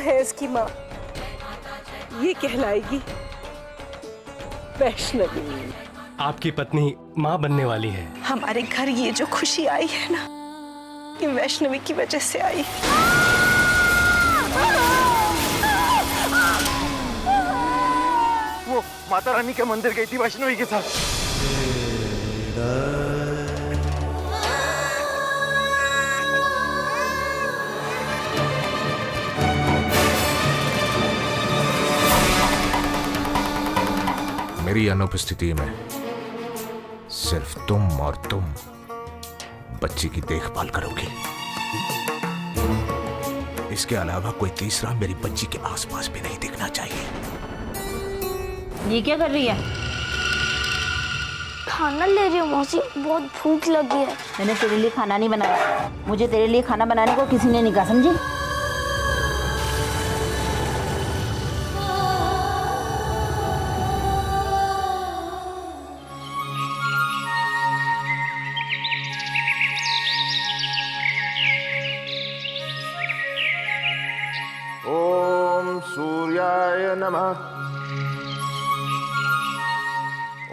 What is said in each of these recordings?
है इसकी माँ, ये कहलाएगी वैष्णवी। आपकी पत्नी माँ बनने वाली है। हमारे घर ये जो खुशी आई है ना, ये वैष्णवी की वजह से आई। वो माता रानी के मंदिर गई थी वैष्णवी के साथ। मेरी अनुपस्थिति में सिर्फ तुम और तुम बच्ची की देखभाल करोगी। इसके अलावा कोई तीसरा मेरी बच्ची के आसपास भी नहीं दिखना चाहिए। ये क्या कर रही है? खाना ले रही हूँ मौसी, बहुत भूख लगी है। मैंने तेरे लिए खाना नहीं बनाया। मुझे तेरे लिए खाना बनाने को किसी ने नहीं कहा, समझी? ओम सूर्याय नमः।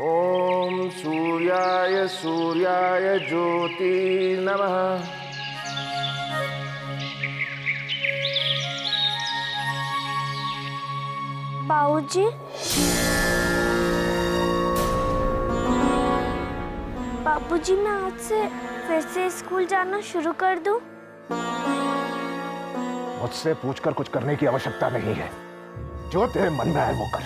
ओम सूर्याय सूर्याय ज्योति नमः। बाबूजी, बाबूजी मैं आज से फिर से स्कूल जाना शुरू कर दूं? मुझसे पूछकर कुछ करने की आवश्यकता नहीं है। जो तेरे मन में आए वो कर।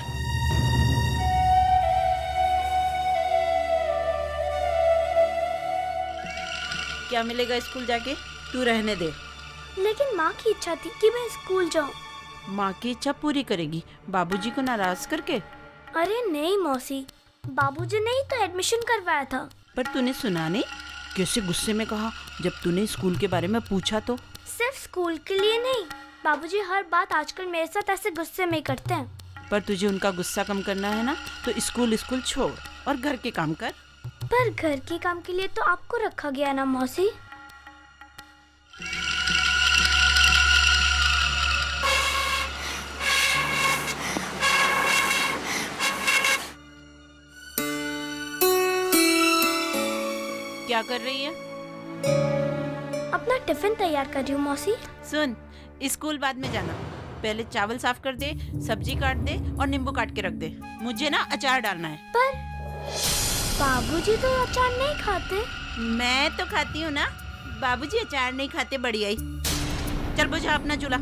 क्या मिलेगा स्कूल जाके? तू रहने दे। लेकिन माँ की इच्छा थी कि मैं स्कूल जाऊं। माँ की इच्छा पूरी करेगी बाबूजी को नाराज करके? अरे नहीं मौसी, बाबूजी ने ही तो एडमिशन करवाया था। पर तूने सुना नहीं? कैसे गुस्से में कहा जब तूने स्कूल के बारे में पूछा तो। सिर्फ स्कूल के लिए नहीं, बाबूजी हर बात आजकल मेरे साथ ऐसे गुस्से में ही करते हैं। पर तुझे उनका गुस्सा कम करना है ना, तो स्कूल छोड़ और घर के काम कर। पर घर के काम के लिए तो आपको रखा गया ना मौसी। क्या कर रही है? अपना टिफिन तैयार कर रही हूँ मौसी। सुन, स्कूल बाद में जाना। पहले चावल साफ कर दे, सब्जी काट दे और नींबू काट के रख दे। मुझे ना अचार डालना है। पर बाबूजी तो अचार नहीं खाते। मैं तो खाती हूँ ना। बाबूजी अचार नहीं खाते। बढ़िया ही। चल बुझा अपना चूल्हा।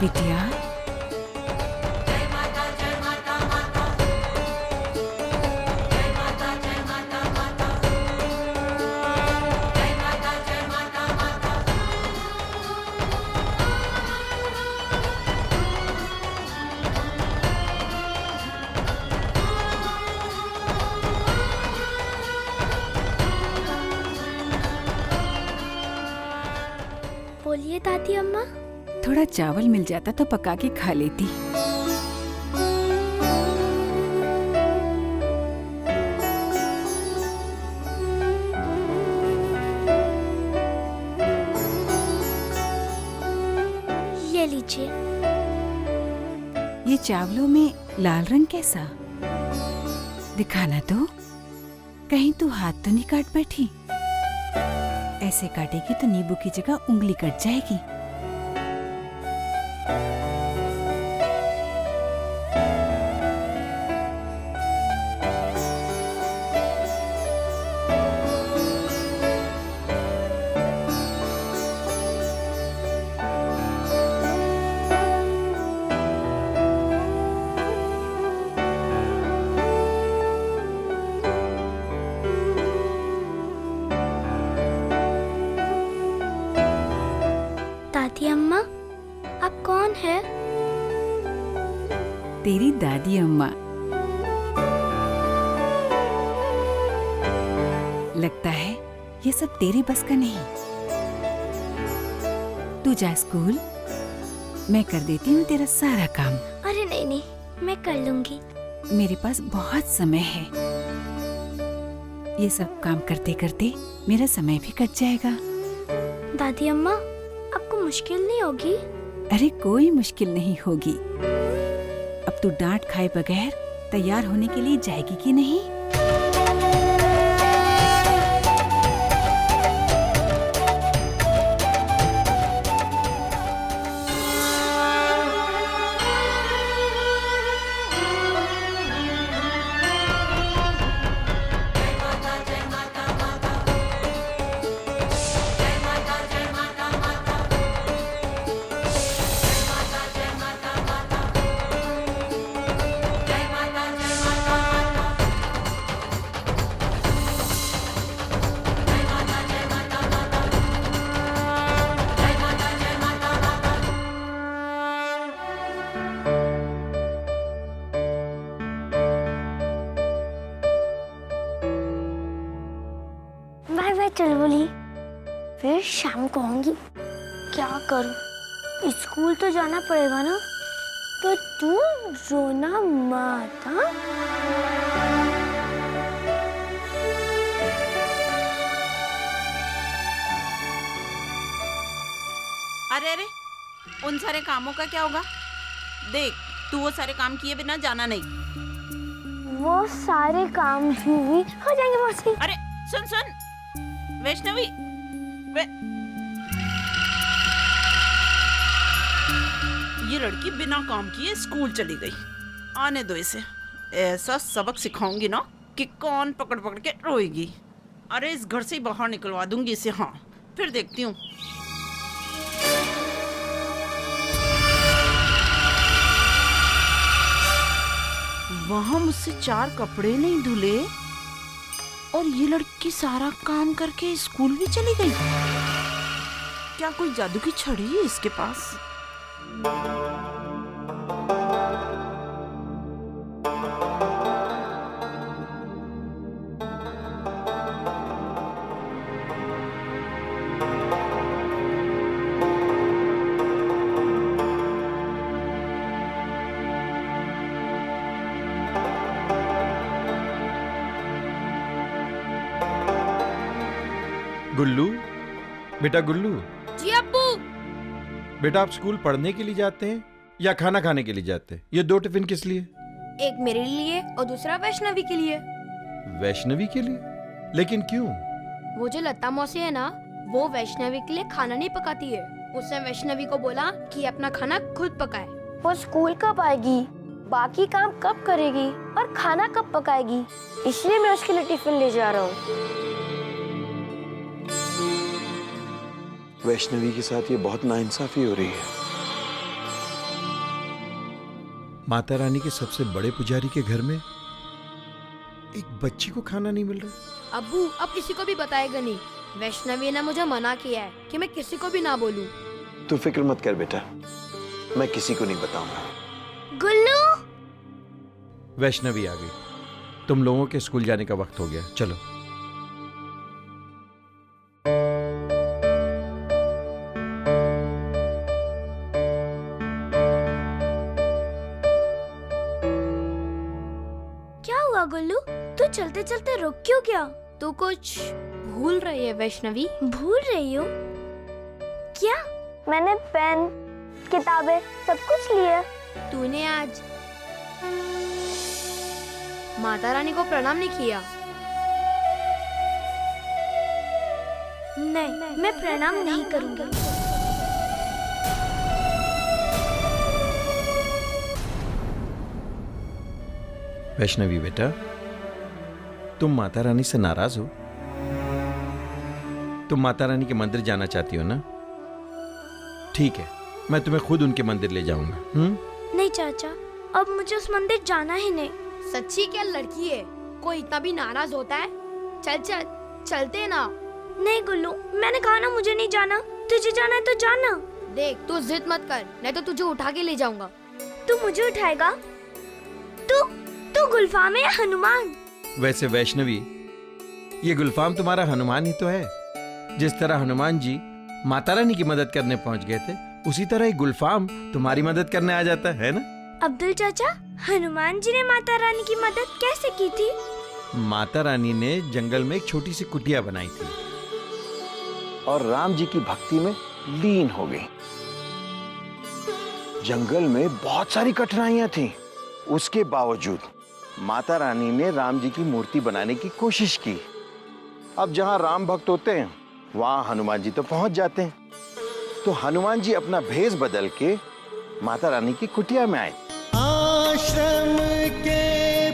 बिटिया, बोलिए दादी अम्मा। थोड़ा चावल मिल जाता तो पका के खा लेती। ये लीजिए। ये चावलों में लाल रंग कैसा? दिखाना तो। कहीं तू हाथ तो नहीं काट बैठी? ऐसे काटेगी तो नींबू की जगह उंगली कट जाएगी। दादी अम्मा, आप कौन है? तेरी दादी अम्मा। लगता है ये सब तेरे बस का नहीं। तू जा स्कूल, मैं कर देती हूँ तेरा सारा काम। अरे नहीं नहीं, मैं कर लूंगी। मेरे पास बहुत समय है। ये सब काम करते करते मेरा समय भी कट जाएगा। दादी अम्मा, आपको मुश्किल नहीं होगी? अरे कोई मुश्किल नहीं होगी। अब तू डांट खाए बगैर तैयार होने के लिए जाएगी कि नहीं? बाय बाय चुलबुली, फिर शाम को आऊंगी। क्या करूं, स्कूल तो जाना पड़ेगा ना। तो तू रोना मत, हाँ? अरे अरे, उन सारे कामों का क्या होगा? देख, तू वो सारे काम किए बिना जाना नहीं। वो सारे काम भी हो जाएंगे मौसी। अरे सुन सुन, वैष्णवी, ये लड़की बिना काम किए स्कूल चली गई। आने दो इसे, ऐसा सबक सिखाऊंगी ना कि कौन पकड़ पकड़ के रोएगी। अरे इस घर से ही बाहर निकलवा दूंगी इसे। हाँ, फिर देखती हूँ। वहां मुझसे 4 कपड़े नहीं धुले और ये लड़की सारा काम करके स्कूल भी चली गई। क्या कोई जादू की छड़ी है इसके पास? गुल्लू, बेटा गुल्लू। जी अब्बू। बेटा आप स्कूल पढ़ने के लिए जाते हैं या खाना खाने के लिए जाते हैं? ये 2 टिफिन किस लिए? एक मेरे लिए और दूसरा वैष्णवी के लिए। वैष्णवी के लिए? लेकिन क्यों? वो जो लता मौसी है ना, वो वैष्णवी के लिए खाना नहीं पकाती है। उसने वैष्णवी को बोला कि अपना खाना खुद पकाए। वो स्कूल कब आएगी, बाकी काम कब करेगी और खाना कब पकाएगी, इसलिए मैं उसके लिए टिफिन ले जा रहा हूँ। वैष्णवी के साथ ये बहुत नाइंसाफी हो रही है। माता रानी के सबसे बड़े पुजारी के घर में एक बच्ची को खाना नहीं मिल रहा। अब्बू अब किसी को भी बताएगा नहीं। वैष्णवी ने मुझे मना किया है कि मैं किसी को भी ना बोलूं। तू फिक्र मत कर बेटा, मैं किसी को नहीं बताऊंगा। गुल्लू, वैष्णवी आ गई। तुम लोगों के स्कूल जाने का वक्त हो गया, चलो। गुल्लू, तू चलते चलते रुक क्यों गया? तू कुछ भूल रही है वैष्णवी। भूल रही हो? क्या? मैंने पेन, किताबें सब कुछ लिया। तूने आज माता रानी को प्रणाम नहीं किया। नहीं, मैं प्रणाम नहीं करूंगी। वैष्णवी बेटा, तुम माता रानी से नाराज हो? तुम माता रानी के मंदिर जाना चाहती हो ना? ठीक है, मैं तुम्हें खुद उनके मंदिर ले जाऊंगा। नहीं चाचा, अब मुझे उस मंदिर जाना ही नहीं। सच्ची क्या लड़की है, कोई इतना भी नाराज होता है? चल चल चलते ना। नहीं गुल्लू, मैंने कहा ना मुझे नहीं जाना। तुझे जाना है तो जाना। देख तू जिद मत कर, नहीं तो तुझे उठा के ले जाऊंगा। तू मुझे उठाएगा? तू गुलफाम है या हनुमान? वैसे वैष्णवी, ये गुलफाम तुम्हारा हनुमान ही तो है। जिस तरह हनुमान जी माता रानी की मदद करने पहुंच गए थे, उसी तरह एक गुलफाम तुम्हारी मदद करने आ जाता है ना? अब्दुल चाचा, हनुमान जी ने माता रानी की मदद कैसे की थी? माता रानी ने जंगल में एक छोटी सी कुटिया बनाई थी और राम जी की भक्ति में लीन हो गई। जंगल में बहुत सारी कठिनाइयां थी, उसके बावजूद माता रानी ने राम जी की मूर्ति बनाने की कोशिश की। अब जहां राम भक्त होते हैं वहां हनुमान जी तो पहुंच जाते हैं। तो हनुमान जी अपना भेष बदल के माता रानी की कुटिया में आए। आश्रम के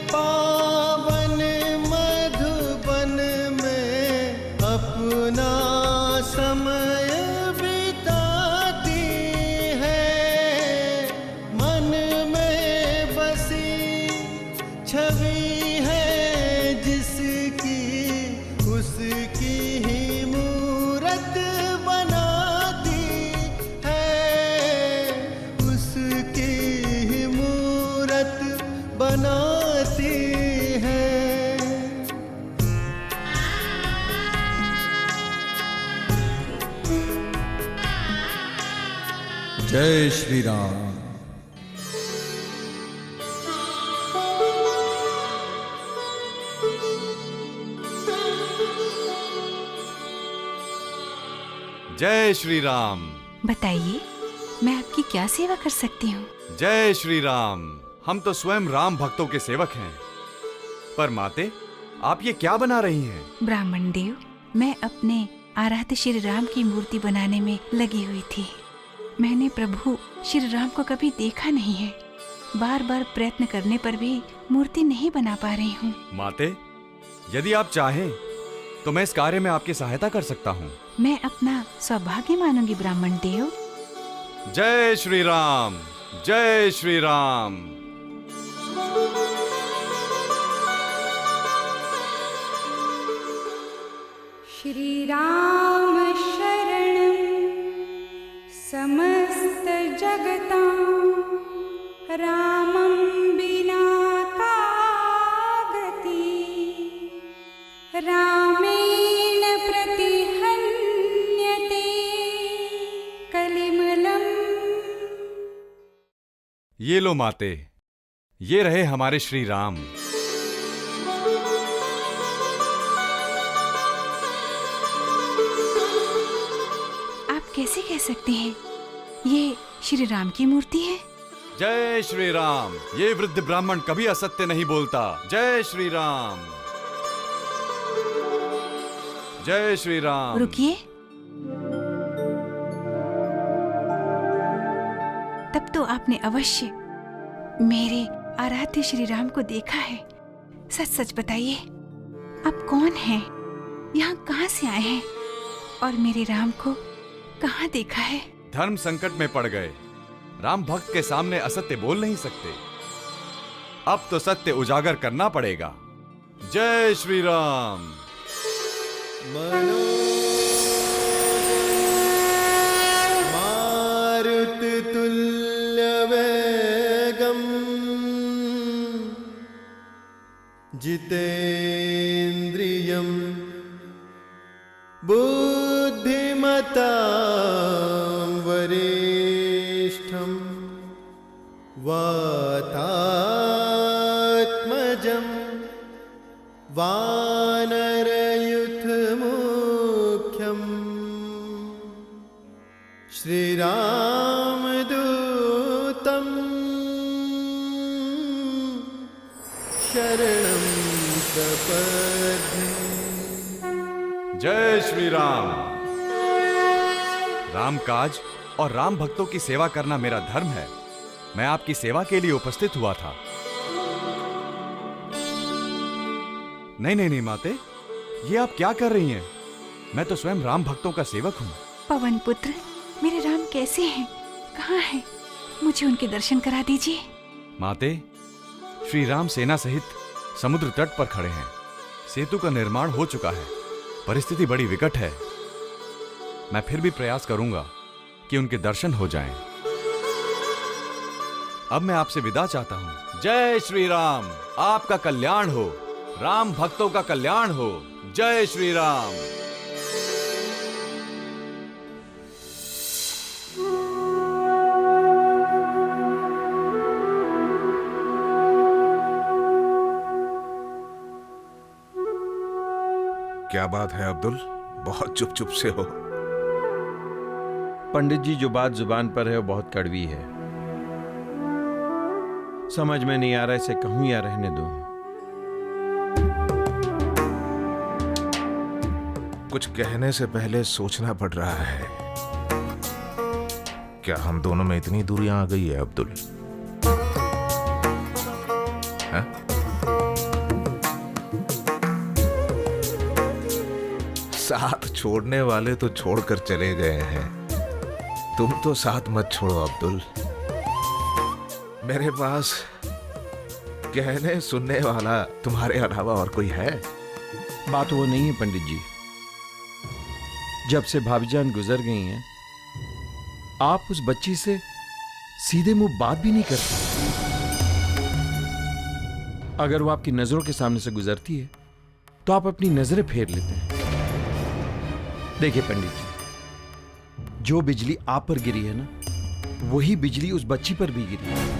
पावन मधुबन में अपना समय बिताती है, मन में बसी छवि है जिसकी, उसकी ही मूरत बनाती है, उसकी ही मूरत बनाती है। जय श्री राम। जय श्री राम। बताइए, मैं आपकी क्या सेवा कर सकती हूँ? जय श्री राम। हम तो स्वयं राम भक्तों के सेवक हैं। पर माते, आप ये क्या बना रही हैं? ब्राह्मण देव, मैं अपने आराध्य श्री राम की मूर्ति बनाने में लगी हुई थी। मैंने प्रभु श्री राम को कभी देखा नहीं है। बार बार प्रयत्न करने पर भी मूर्ति नहीं बना पा रही हूँ। माते, यदि आप चाहें तो मैं इस कार्य में आपकी सहायता कर सकता हूँ। मैं अपना सौभाग्य मानूंगी ब्राह्मण देव। जय श्री राम, जय श्री राम। श्री राम शरणं समस्त जगतां, रामं बिना का गति, रामेण प्रतिहन्यते कलिमलम्। ये लो माते, ये रहे हमारे श्री राम। कैसे कह सकते हैं ये श्री राम की मूर्ति है? जय श्री राम। ये वृद्ध ब्राह्मण कभी असत्य नहीं बोलता। जय श्री राम, जय श्री राम। रुकिए, तब तो आपने अवश्य मेरे आराध्य श्री राम को देखा है। सच सच बताइए, आप कौन हैं? यहाँ कहाँ से आए हैं? और मेरे राम को कहाँ देखा है? धर्म संकट में पड़ गए। राम भक्त के सामने असत्य बोल नहीं सकते। अब तो सत्य उजागर करना पड़ेगा। जय श्री राम। मारुति तुल्य वेगम् जितेन्द्रियं बुद्धिमतां वरिष्ठं वातात्मजं वानरयुथमुख्यं श्रीरामदूतं शरणं प्रपद्ये। जय श्री राम। राम काज और राम भक्तों की सेवा करना मेरा धर्म है। मैं आपकी सेवा के लिए उपस्थित हुआ था। नहीं नहीं नहीं माते, ये आप क्या कर रही हैं? मैं तो स्वयं राम भक्तों का सेवक हूँ। पवन पुत्र, मेरे राम कैसे हैं? कहाँ हैं? मुझे उनके दर्शन करा दीजिए। माते, श्री राम सेना सहित समुद्र तट पर खड़े हैं। सेतु का निर्माण हो चुका है। परिस्थिति बड़ी विकट है। मैं फिर भी प्रयास करूंगा कि उनके दर्शन हो जाएं। अब मैं आपसे विदा चाहता हूं। जय श्री राम। आपका कल्याण हो, राम भक्तों का कल्याण हो। जय श्री राम। क्या बात है अब्दुल, बहुत चुप चुप से हो। पंडित जी, जो बात जुबान पर है वो बहुत कड़वी है। समझ में नहीं आ रहा इसे कहूं या रहने दूं। कुछ कहने से पहले सोचना पड़ रहा है। क्या हम दोनों में इतनी दूरियां आ गई है अब्दुल? है? साथ छोड़ने वाले तो छोड़कर चले गए हैं, तुम तो साथ मत छोड़ो अब्दुल। मेरे पास कहने सुनने वाला तुम्हारे अलावा और कोई है? बात वो नहीं है पंडित जी। जब से भाभीजान गुजर गई हैं, आप उस बच्ची से सीधे मुंह बात भी नहीं करते। अगर वो आपकी नजरों के सामने से गुजरती है तो आप अपनी नजरें फेर लेते हैं। देखिए पंडित जी, जो बिजली आप पर गिरी है ना, वही बिजली उस बच्ची पर भी गिरी है।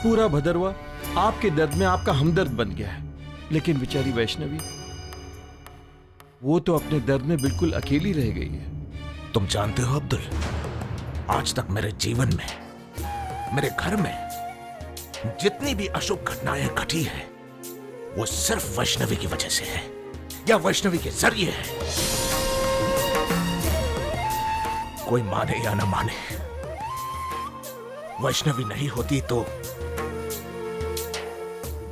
पूरा भदरवा आपके दर्द में आपका हमदर्द बन गया है, लेकिन बेचारी वैष्णवी, वो तो अपने दर्द में बिल्कुल अकेली रह गई है। तुम जानते हो अब्दुल, आज तक मेरे जीवन में, मेरे घर में जितनी भी अशुभ घटनाएं घटी है, वो सिर्फ वैष्णवी की वजह से है या वैष्णवी के जरिए है। कोई माने या न माने, वैष्णवी नहीं होती तो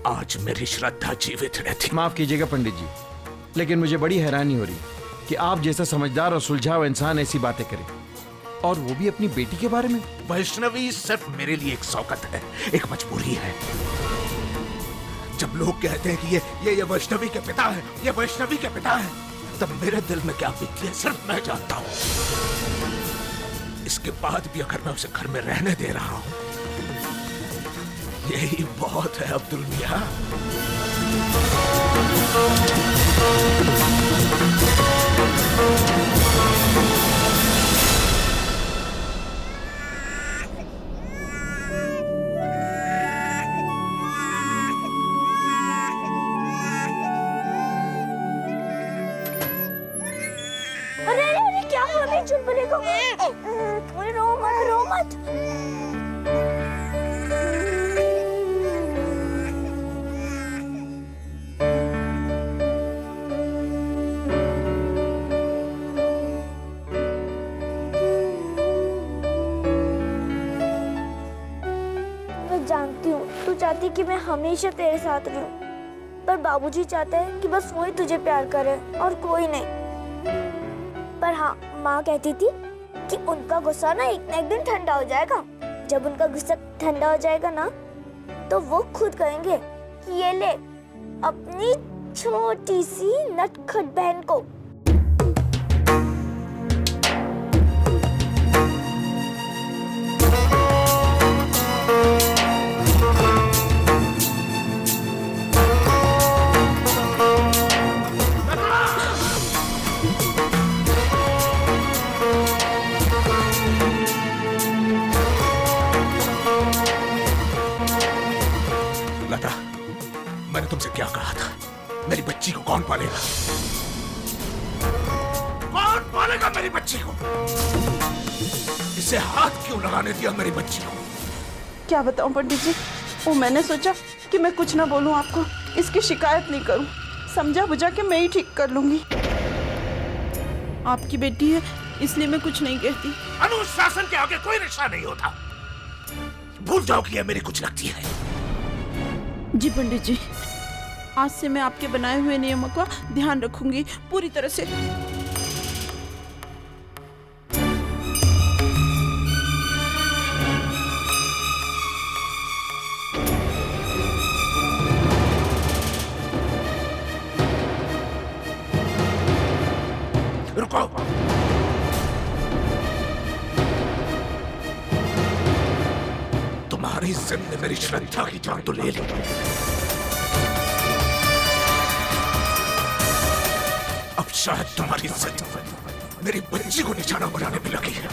आज मेरी श्रद्धा जीवित रहती। माफ कीजिएगा पंडित जी, लेकिन मुझे बड़ी हैरानी हो रही है कि आप जैसा समझदार और सुलझाव इंसान ऐसी बातें करे, और वो भी अपनी बेटी के बारे में। वैष्णवी सिर्फ मेरे लिए एक शौकत है, एक मजबूरी है। जब लोग कहते हैं कि ये वैष्णवी के पिता है, ये वैष्णवी के पिता है, तब मेरे दिल में क्या बीतती है सिर्फ मैं जानता हूं। इसके बाद भी अगर मैं उसे घर में रहने दे रहा हूं, यही बहुत है अब्दुल मियां। अरे अरे अरे, क्या हुआ? मैं चुप रहेगा। रो मत, रो मत। मैं जानती हूँ तू चाहती कि मैं हमेशा तेरे साथ रहूं, पर बाबूजी चाहते हैं कि बस वही तुझे प्यार करे और कोई नहीं। पर हाँ, माँ कहती थी कि उनका गुस्सा ना एक दिन ठंडा हो जाएगा। जब उनका गुस्सा ठंडा हो जाएगा ना, तो वो खुद कहेंगे कि ये ले अपनी छोटी सी नटखट बहन को। मैंने तुमसे क्या कहा था? मेरी बच्ची को कौन पालेगा? कौन पालेगा मेरी बच्ची को? इसे हाथ क्यों लगाने दिया मेरी बच्ची को? क्या बताऊं पंडित जी, वो मैंने सोचा कि मैं कुछ ना बोलूं आपको, इसकी शिकायत नहीं करूं, समझा बुझा के मैं ही ठीक कर लूंगी। आपकी बेटी है इसलिए मैं कुछ नहीं कहती। अनुशासन के आगे कोई रिश्ता नहीं होता। भूल जाओ कि यह मेरी कुछ लगती है। जी पंडित जी। आज से मैं आपके बनाए हुए नियमों का ध्यान रखूंगी पूरी तरह से। रुको, तुम्हारी जिद ने मेरी श्रद्धा की जान तो ले ली। अब शायद तुम्हारी जिद मेरी बच्ची को निशाना बनाने में लगी है।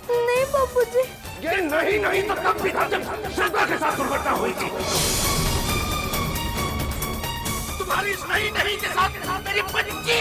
नहीं बाबूजी। ये नहीं तो तब भी था जब श्रद्धा के साथ दुर्घटना हुई थी। तुम्हारी इस नहीं के साथ मेरी बच्ची